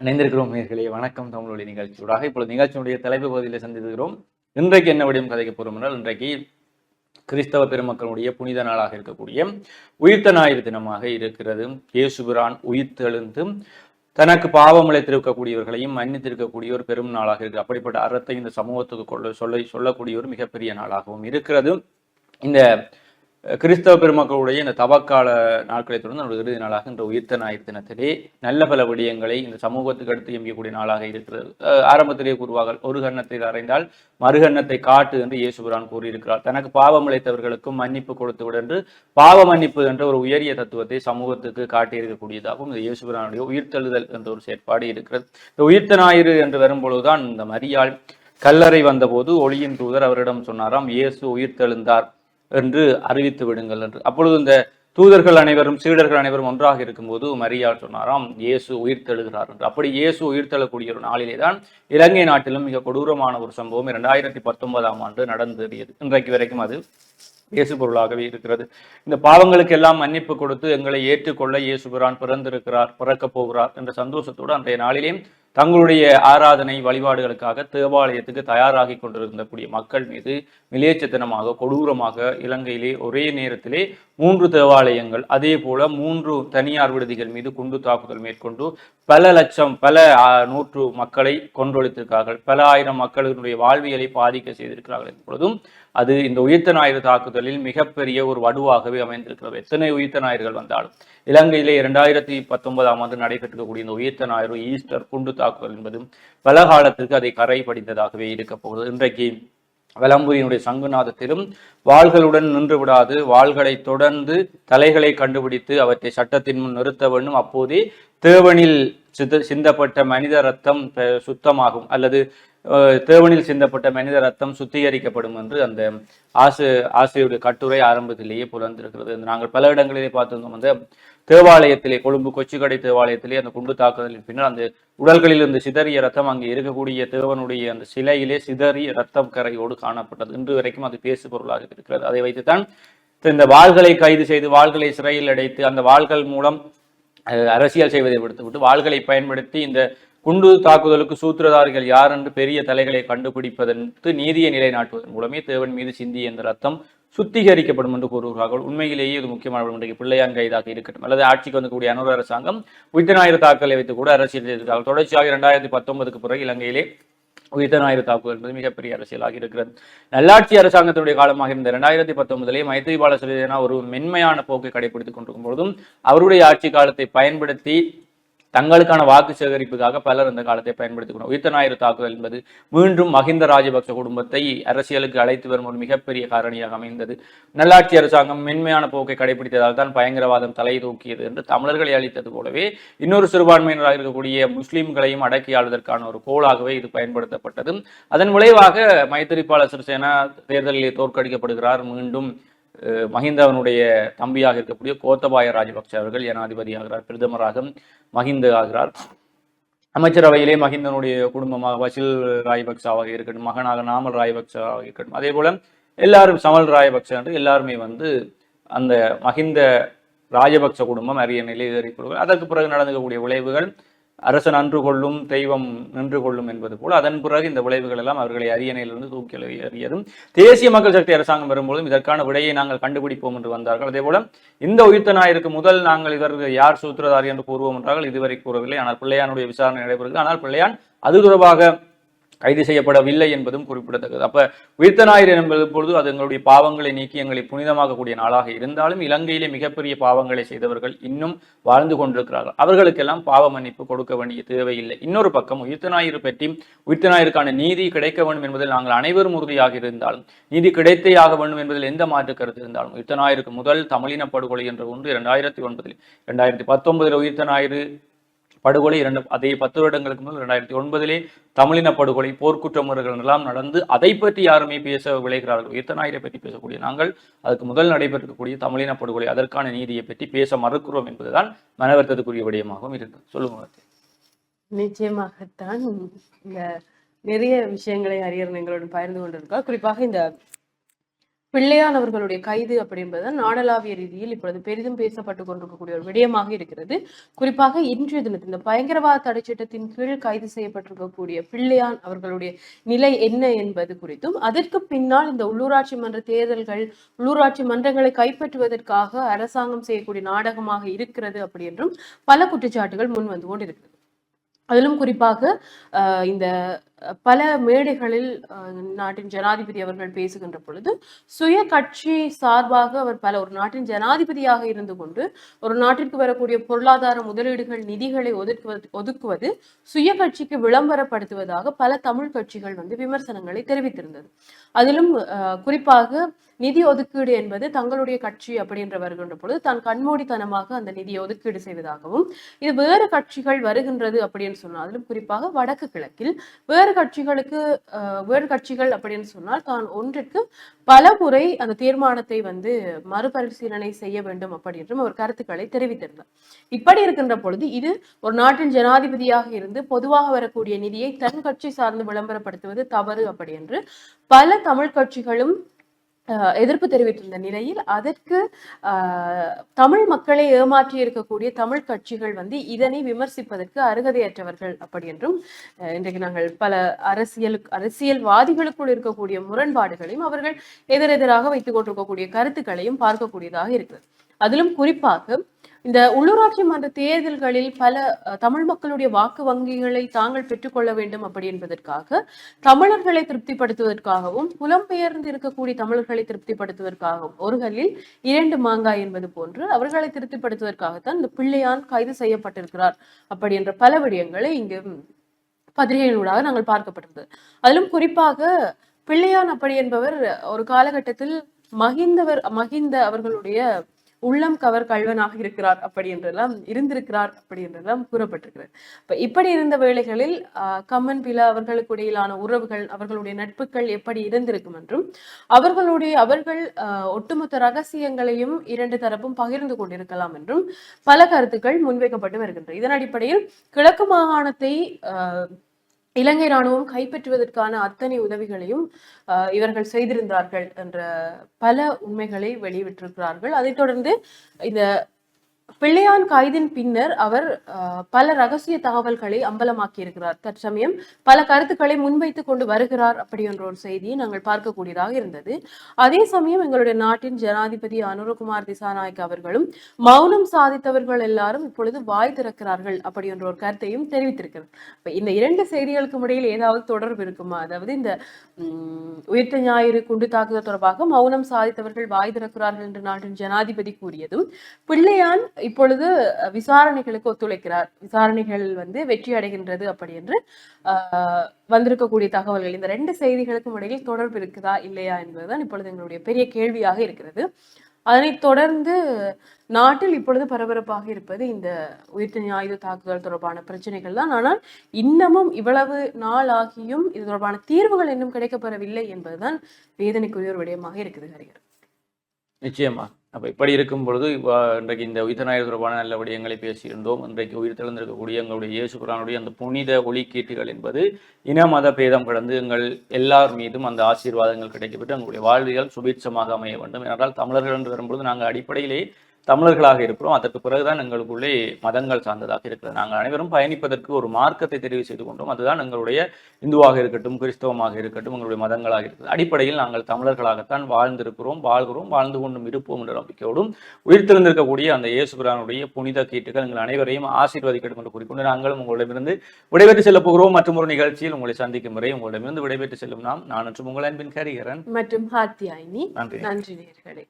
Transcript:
இணைந்திருக்கிறோம் நேயர்களே. வணக்கம் தமிழொலி நிகழ்ச்சியூடாக இப்பொழுது நிகழ்ச்சியினுடைய தலைப்பு பகுதியில் சந்தித்திருக்கிறோம். இன்றைக்கு என்ன விடயம் கதைக்க போறோம் என்றால், இன்றைக்கு கிறிஸ்தவ பெருமக்களுடைய புனித நாளாக இருக்கக்கூடிய உயிர்த்த ஞாயிறு தினமாக இருக்கிறது. இயேசுபிரான் உயிர்த்தெழுந்து தனக்கு பாவம் இழைத்திருக்கக்கூடியவர்களையும் மன்னித்திருக்கக்கூடிய ஒரு பெரும் நாளாக இருக்கு. அப்படிப்பட்ட அறத்தை இந்த சமூகத்துக்கு சொல்லக்கூடிய ஒரு மிகப்பெரிய நாளாகவும் இருக்கிறது. இந்த கிறிஸ்தவ பெருமக்களுடைய இந்த தவக்கால நாட்களை தொடர்ந்து நம்முடைய இறுதி நாளாக இந்த உயிர்த்த ஞாயிறு தினத்திலே நல்ல பல விடயங்களை இந்த சமூகத்துக்கு எடுத்து எம்பியக்கூடிய நாளாக இருக்கிறது. ஆரம்பத்திலே கூறுவார்கள், ஒரு கன்னத்தை அறைந்தால் மறுகன்னத்தை காட்டு என்று இயேசுபிரான் கூறியிருக்கிறார். தனக்கு பாவம் இழைத்தவர்களுக்கும் மன்னிப்பு கொடுத்து விட என்று பாவ மன்னிப்பு என்ற ஒரு உயரிய தத்துவத்தை சமூகத்துக்கு காட்டியிருக்கக்கூடியதாகவும் இந்த இயேசுபிரானுடைய உயிர்த்தெழுதல் என்ற ஒரு செயற்பாடு இருக்கிறது. இந்த உயிர்த்த ஞாயிறு என்று வரும்பொழுதுதான் இந்த மரியாள் கல்லறை வந்தபோது ஒளியின் தூதர் அவரிடம் சொன்னாராம், இயேசு உயிர்த்தெழுந்தார் என்று அறிவித்து விடுங்கள் என்று. அப்பொழுது இந்த தூதர்கள் அனைவரும் சீடர்கள் அனைவரும் ஒன்றாக இருக்கும்போது மரியாள் சொன்னாராம், இயேசு உயிர்த்தெழுகிறார் என்று. அப்படி இயேசு உயிர்த்தெழக்கூடிய ஒரு நாளிலே தான் இலங்கை நாட்டிலும் மிக கொடூரமான ஒரு சம்பவம் 2019ஆம் ஆண்டு நடந்தேறியது. இன்றைக்கு வரைக்கும் அது இயேசு பொருளாகவே இருக்கிறது. இந்த பாவங்களுக்கு எல்லாம் மன்னிப்பு கொடுத்து எங்களை ஏற்றுக்கொள்ள இயேசுபிரான் பிறந்திருக்கிறார், பிறக்கப் போகிறார் என்ற சந்தோஷத்தோடு அன்றைய நாளிலே தங்களுடைய ஆராதனை வழிபாடுகளுக்காக தேவாலயத்துக்கு தயாராகி கொண்டிருந்தக்கூடிய மக்கள் மீது மிலேச்சத்தனமாக கொடூரமாக இலங்கையிலே ஒரே நேரத்திலே 3 தேவாலயங்கள், அதே போல 3 தனியார் விடுதிகள் மீது குண்டு தாக்குதல் மேற்கொண்டு பல லட்சம் பல 100 மக்களை கொன்றொழித்திருக்கிறார்கள். பல ஆயிரம் மக்களுடைய வாழ்வியலை பாதிக்க செய்திருக்கிறார்கள். எப்பொழுதும் அது இந்த உயிர்த்த ஞாயிறு தாக்குதலில் மிகப்பெரிய ஒரு வடுவாகவே அமைந்திருக்கிறது. எத்தனை உயிர்த்த ஞாயிறுகள் வந்தாலும் இலங்கையிலே 2019ஆம் ஆண்டு நடைபெற்றக்கூடிய இந்த உயிர்த்த ஞாயிறு ஈஸ்டர் குண்டு தாக்குதல் என்பதும் பல காலத்திற்கு அதை கரை படித்ததாகவே இருக்க போகிறது. இன்றைக்கு வலம்புரியினுடைய சங்குநாதத்திலும் வாள்களுடன் நின்று விடாது, வாள்களை தொடர்ந்து தலைகளை கண்டுபிடித்து அவற்றை சட்டத்தின் முன் நிறுத்த வேண்டும். அப்போதே தேவனில் சிந்தப்பட்ட மனித ரத்தம் சுத்தமாகும், அல்லது தேவனில் சிந்தப்பட்ட மனித ரத்தம் சுத்திகரிக்கப்படும் என்று அந்த ஆசிரியருடைய கட்டுரை ஆரம்பத்திலேயே புலர்ந்திருக்கிறது. நாங்கள் பல இடங்களிலே பார்த்திருந்தோம். அந்த தேவாலயத்திலே, கொழும்பு கொச்சிக்கடை தேவாலயத்திலே அந்த குண்டு தாக்குதலின் பின்னர் அந்த உடல்களில் இருந்து சிதறிய ரத்தம் அங்கே இருக்கக்கூடிய தேவனுடைய அந்த சிலையிலே சிதறிய ரத்தம் கரையோடு காணப்பட்டது. இன்று வரைக்கும் அது பேசு பொருளாக இருக்கிறது. அதை வைத்துத்தான் இந்த வாள்களை கைது செய்து வாள்களை சிறையில் அடைத்து அந்த வாள்கள் மூலம் அரசியல் செய்வதை விடுத்துவிட்டு வாள்களை பயன்படுத்தி இந்த குண்டு தாக்குதலுக்கு சூத்திரதாரிகள் யார் என்று பெரிய தலைகளை கண்டுபிடிப்பதற்கு நீதியை நிலைநாட்டுவதன் மூலமே தேவன் மீது சிந்திய இந்த ரத்தம் சுத்திகரிக்கப்படும் என்று கூறுகிறார்கள். உண்மையிலேயே இது முக்கியமான இன்றைக்கு பிள்ளையான் கைதாக இருக்கட்டும், அல்லது ஆட்சிக்கு வந்தக்கூடிய அனுர அரசாங்கம் உயிர்த்த ஞாயிறு தாக்குதலை வைத்து கூட அரசியல் செய்திருக்கிறார்கள். தொடர்ச்சியாக 2019க்கு பிறகு இலங்கையிலே உயிர்த்த ஞாயிறு தாக்குதல் என்பது மிகப்பெரிய அரசியலாக இருக்கிறது. நல்லாட்சி அரசாங்கத்தினுடைய காலமாக இருந்த 2019 மைத்ரிபால சிறிசேனா ஒரு மென்மையான போக்கை கடைபிடித்துக் கொண்டிருக்கும் பொழுதும் அவருடைய ஆட்சி காலத்தை பயன்படுத்தி தங்களுக்கான வாக்கு சேகரிப்புக்காக பலர் இந்த காலத்தை பயன்படுத்திக்கணும். உயிர்த்த ஞாயிறு தாக்குதல் என்பது மீண்டும் மஹிந்த ராஜபக்ச குடும்பத்தை அரசியலுக்கு அழைத்து வரும் ஒரு மிகப்பெரிய காரணியாக அமைந்தது. நல்லாட்சி அரசாங்கம் மென்மையான போக்கை கடைபிடித்ததால் தான் பயங்கரவாதம் தலை தூக்கியது என்று தமிழர்களை அளித்தது போலவே இன்னொரு சிறுபான்மையினராக இருக்கக்கூடிய முஸ்லிம்களையும் அடக்கி ஆளுவதற்கான ஒரு கோலாகவே இது பயன்படுத்தப்பட்டது. அதன் விளைவாக மைத்திரிபால சிறிசேனா தேர்தலிலே தோற்கடிக்கப்படுகிறார். மீண்டும் மஹிந்தவனுடைய தம்பியாக இருக்கக்கூடிய கோத்தபாய ராஜபக்ச அவர்கள் ஜனாதிபதி ஆகிறார், பிரதமராக மஹிந்த ஆகிறார். அமைச்சரவையிலே மஹிந்தனுடைய குடும்பமாக வசில் ராஜபக்சாவாக இருக்கட்டும், மகனாக நாமல் ராஜபக்சாவாக இருக்கட்டும், அதே போல எல்லாரும் சமல் ராஜபக்ச என்று எல்லாருமே அந்த மஹிந்த ராஜபக்ச குடும்பம் அரியணையிலே ஏறிக்கொள்வார். அதற்கு பிறகு நடந்துக்கூடிய விளைவுகள் அரசன் அன்று கொள்ளும் தெய்வம் நின்று கொள்ளும் என்பது போல் அதன் பிறகு இந்த விளைவுகள் எல்லாம் அவர்களை அரியணையிலிருந்து தூக்கி எறியதும். தேசிய மக்கள் சக்தி அரசாங்கம் வரும்போதும் இதற்கான விடையை நாங்கள் கண்டுபிடிப்போம் என்று வந்தார்கள். அதே போல இந்த உயிர்த்த ஞாயிறுக்கு முதல் நாங்கள் இவர்கள் யார் சூத்திரதாரி என்று கூறுவோம் என்றால் இதுவரை கூறவில்லை. ஆனால் பிள்ளையானுடைய விசாரணை நடைபெறுகிறது. ஆனால் பிள்ளையான் அது தொடர்பாக கைது செய்யப்படவில்லை என்பதும் குறிப்பிடத்தக்கது. அப்ப உயிர்த்த ஞாயிறு என்பது பொழுது அது எங்களுடைய பாவங்களை நீக்கி எங்களை புனிதமாகக்கூடிய நாளாக இருந்தாலும் இலங்கையிலே மிகப்பெரிய பாவங்களை செய்தவர்கள் இன்னும் வாழ்ந்து கொண்டிருக்கிறார்கள். அவர்களுக்கெல்லாம் பாவ மன்னிப்பு கொடுக்க வேண்டிய தேவையில்லை. இன்னொரு பக்கம் உயிர்த்த ஞாயிறு பற்றி உயிர்த்த ஞாயிறுக்கான நீதி கிடைக்க வேண்டும் என்பதில் நாங்கள் அனைவரும் உறுதியாக இருந்தாலும், நீதி கிடைத்தே ஆக வேண்டும் என்பதில் எந்த மாற்று கருத்து இருந்தாலும், உயிர்த்த ஞாயிறுக்கு முதல் தமிழின படுகொலை என்ற ஒன்று 2009 2019 உயிர்த்த ஞாயிறு படுகொலை, அதே 10 வருடங்களுக்கு முதல் 2009 தமிழின படுகொலை, போர்க்குற்ற முறைகள் எல்லாம் நடந்து அதை பற்றி யாருமே பேச விளைகிறார்கள். உயிர்த்த ஞாயிறை பற்றி பேசக்கூடிய நாங்கள் அதுக்கு முதல் நடைபெறக்கூடிய தமிழின படுகொலை அதற்கான நீதியை பற்றி பேச மறுக்கிறோம் என்பதுதான் மனவர்த்தத்துக்குரிய விடயமாகவும் இருக்கு. சொல்லுங்க. நிச்சயமாகத்தான் இந்த நிறைய விஷயங்களை அறியர் எங்களுடன் பகிர்ந்து கொண்டிருக்கார். குறிப்பாக இந்த பிள்ளையான் அவர்களுடைய கைது அப்படின்பது நாடளாவிய ரீதியில் இப்பொழுது பெரிதும் பேசப்பட்டு கொண்டிருக்கக்கூடிய ஒரு விடயமாக இருக்கிறது. குறிப்பாக இன்றைய தினத்தில் இந்த பயங்கரவாத தடை சட்டத்தின் கீழ் கைது செய்யப்பட்டிருக்கக்கூடிய பிள்ளையான் அவர்களுடைய நிலை என்ன என்பது குறித்தும், அதற்கு பின்னால் இந்த உள்ளூராட்சி மன்ற தேர்தல்கள், உள்ளூராட்சி மன்றங்களை கைப்பற்றுவதற்காக அரசாங்கம் செய்யக்கூடிய நாடகமாக இருக்கிறது அப்படி என்றும் பல குற்றச்சாட்டுகள் முன் வந்து கொண்டிருக்கிறது. அதிலும் குறிப்பாக இந்த பல மேடைகளில் நாட்டின் ஜனாதிபதி அவர்கள் பேசுகின்ற பொழுது சுய கட்சி சார்பாக அவர் ஒரு நாட்டின் ஜனாதிபதியாக இருந்து கொண்டு ஒரு நாட்டிற்கு வரக்கூடிய பொருளாதார முதலீடுகள் நிதிகளை ஒதுக்குவது சுய கட்சிக்கு விளம்பரப்படுத்துவதாக பல தமிழ் கட்சிகள் விமர்சனங்களை தெரிவித்திருந்தது. அதிலும் குறிப்பாக நிதி ஒதுக்கீடு என்பது தங்களுடைய கட்சி அப்படின்ற வருகின்ற பொழுது தான் கண்மூடித்தனமாக அந்த நிதியை ஒதுக்கீடு செய்வதாகவும், இது வேறு கட்சிகள் வருகின்றது அப்படின்னு சொன்னால், அதிலும் குறிப்பாக வடக்கு கிழக்கில் வேறு கட்சிகள் அப்படின்னு சொன்னால் தான் ஒன்றிற்கு பல முறை அந்த தீர்மானத்தை மறுபரிசீலனை செய்ய வேண்டும் அப்படின்றும் ஒரு கருத்துக்களை தெரிவித்திருந்தார். இப்படி இருக்கின்ற பொழுது இது ஒரு நாட்டின் ஜனாதிபதியாக இருந்து பொதுவாக வரக்கூடிய நிதியை தன் கட்சி சார்ந்து விளம்பரப்படுத்துவது தவறு அப்படி என்று பல தமிழ் கட்சிகளும் எதிர்ப்பு தெரிவித்திருந்த நிலையில் அதற்கு தமிழ் மக்களை ஏமாற்றி இருக்கக்கூடிய தமிழ் கட்சிகள் இதனை விமர்சிப்பதற்கு அருகதையற்றவர்கள் அப்படி என்றும் இன்றைக்கு நாங்கள் பல அரசியல்வாதிகளுக்குள் இருக்கக்கூடிய முரண்பாடுகளையும் அவர்கள் எதிரெதிராக வைத்துக் கொண்டிருக்கக்கூடிய கருத்துக்களையும் பார்க்கக்கூடியதாக இருக்கிறது. அதிலும் குறிப்பாக இந்த உள்ளூராட்சி மன்ற தேர்தல்களில் பல தமிழ் மக்களுடைய வாக்கு வங்கிகளை தாங்கள் பெற்றுக்கொள்ள வேண்டும் அப்படி என்பதற்காக தமிழர்களை திருப்திப்படுத்துவதற்காகவும் புலம்பெயர்ந்து இருக்கக்கூடிய தமிழர்களை திருப்திப்படுத்துவதற்காகவும் ஒரு கல்லில் 2 மாங்காய் என்பது போன்று அவர்களை திருப்திப்படுத்துவதற்காகத்தான் இந்த பிள்ளையான் கைது செய்யப்பட்டிருக்கிறார் அப்படி என்ற பல விடயங்களை இங்கு பத்திரிகைகளூடாக நாங்கள் பார்க்கப்பட்டிருந்தது. அதிலும் குறிப்பாக பிள்ளையான் அப்படி என்பவர் ஒரு காலகட்டத்தில் மஹிந்த அவர்களுடைய உள்ளம் கவர் கல்வனாக இருக்கிறார் அப்படி என்றெல்லாம் இருந்திருக்கிறார் அப்படி என்றெல்லாம் கூறப்பட்டிருக்கிறது. இப்படி இருந்த வேளைகளில் கம்மன் பில அவர்களுக்கு இடையிலான உறவுகள், அவர்களுடைய நட்புகள் எப்படி இருந்திருக்கும் என்றும் அவர்கள் ஒட்டுமொத்த ரகசியங்களையும் 2 தரப்பும் பகிர்ந்து கொண்டிருக்கலாம் என்றும் பல கருத்துக்கள் முன்வைக்கப்பட்டு வருகின்றன. இதன் அடிப்படையில் கிழக்கு மாகாணத்தை இலங்கை ராணுவம் கைப்பற்றுவதற்கான அத்தனை உதவிகளையும் இவர்கள் செய்திருந்தார்கள் என்ற பல உண்மைகளை வெளியிட்டிருக்கிறார்கள். அதைத் தொடர்ந்து இந்த பிள்ளையான் கைதின் பின்னர் அவர் பல ரகசிய தகவல்களை அம்பலமாக்கி இருக்கிறார். தற்சமயம் பல கருத்துக்களை முன்வைத்துக் கொண்டு வருகிறார் அப்படி என்ற ஒரு செய்தியை நாங்கள் பார்க்கக்கூடியதாக இருந்தது. அதே சமயம் எங்களுடைய நாட்டின் ஜனாதிபதி அனுரகுமார் திசாநாயக்க அவர்களும் மௌனம் சாதித்தவர்கள் எல்லாரும் இப்பொழுது வாய் திறக்கிறார்கள் அப்படி என்ற ஒரு கருத்தையும் தெரிவித்திருக்கிறார். இந்த 2 செய்திகளுக்கும் இடையில் ஏதாவது தொடர்பு இருக்குமா? அதாவது இந்த உயிர்த்த ஞாயிறு குண்டு தாக்குதல் தொடர்பாக மௌனம் சாதித்தவர்கள் வாய் திறக்கிறார்கள் என்று நாட்டின் ஜனாதிபதி கூறியதும், பிள்ளையான் இப்பொழுது விசாரணைகளுக்கு ஒத்துழைக்கிறார், விசாரணைகள் வெற்றி அடைகின்றது அப்படி என்று வந்திருக்கக்கூடிய தகவல்கள், இந்த 2 செய்திகளுக்கும் இடையில் தொடர்பு இருக்குதா இல்லையா என்பதுதான் இப்பொழுது எங்களுடைய பெரிய கேள்வியாக இருக்கிறது. அதனைத் தொடர்ந்து நாட்டில் இப்பொழுது பரபரப்பாக இருப்பது இந்த உயிர்த்த ஞாயிறு தாக்குதல் தொடர்பான பிரச்சனைகள் தான். ஆனால் இன்னமும் இவ்வளவு நாள் ஆகியும் இது தொடர்பான தீர்வுகள் இன்னும் கிடைக்கப்பெறவில்லை என்பதுதான் வேதனைக்குரிய ஒரு விடயமாக இருக்குது ஹரிகர். நிச்சயமா. அப்போ இப்படி இருக்கும் பொழுது இன்றைக்கு இந்த உயிர்த்த ஞாயிறு தொடர்பான நல்ல விடயங்களை பேசியிருந்தோம். இன்றைக்கு உயிர் தெழுந்திருக்கக்கூடிய எங்களுடைய இயேசு பிரானுடைய அந்த புனித ஒளிக்கீட்டுகள் என்பது இன மத பேதம் கடந்து எங்கள் எல்லார் மீதும் அந்த ஆசீர்வாதங்கள் கிடைக்கப்பட்டு எங்களுடைய வாழ்வியல் சுபீட்சமாக அமைய வேண்டும். ஏனென்றால் தமிழர்கள் என்று வரும்பொழுது நாங்கள் அடிப்படையிலே தமிழர்களாக இருக்கிறோம். அதற்கு பிறகுதான் எங்களுக்குள்ளே மதங்கள் சார்ந்ததாக இருக்கிறது. நாங்கள் அனைவரும் பயணிப்பதற்கு ஒரு மார்க்கத்தை தெரிவு செய்து கொண்டோம். அதுதான் எங்களுடைய இந்துவாக இருக்கட்டும், கிறிஸ்தவமாக இருக்கட்டும், எங்களுடைய மதங்களாக இருக்கிறது. அடிப்படையில் நாங்கள் தமிழர்களாகத்தான் வாழ்ந்திருக்கிறோம், வாழ்கிறோம், வாழ்ந்து கொண்டும் இருப்போம் என்ற நம்பிக்கையோடும் உயிர்த்தெழுந்திருக்கக்கூடிய அந்த இயேசு பிரானுடைய புனித கீட்டுகள் எங்கள் அனைவரையும் ஆசீர்வதிக்கட்டும் என்று கூறிக்கொண்டு நாங்களும் உங்களிடமிருந்து விடைபெற்று செல்ல போகிறோம். மற்றும் ஒரு நிகழ்ச்சியில் உங்களை சந்திக்கும் வரை உங்களிடமிருந்து விடைபெற்று செல்லும் நான் மற்றும் உங்கள் அன்பின் ஹரிஹரன் மற்றும் ஹாத்தியாயினி. நன்றி நேயர்களே.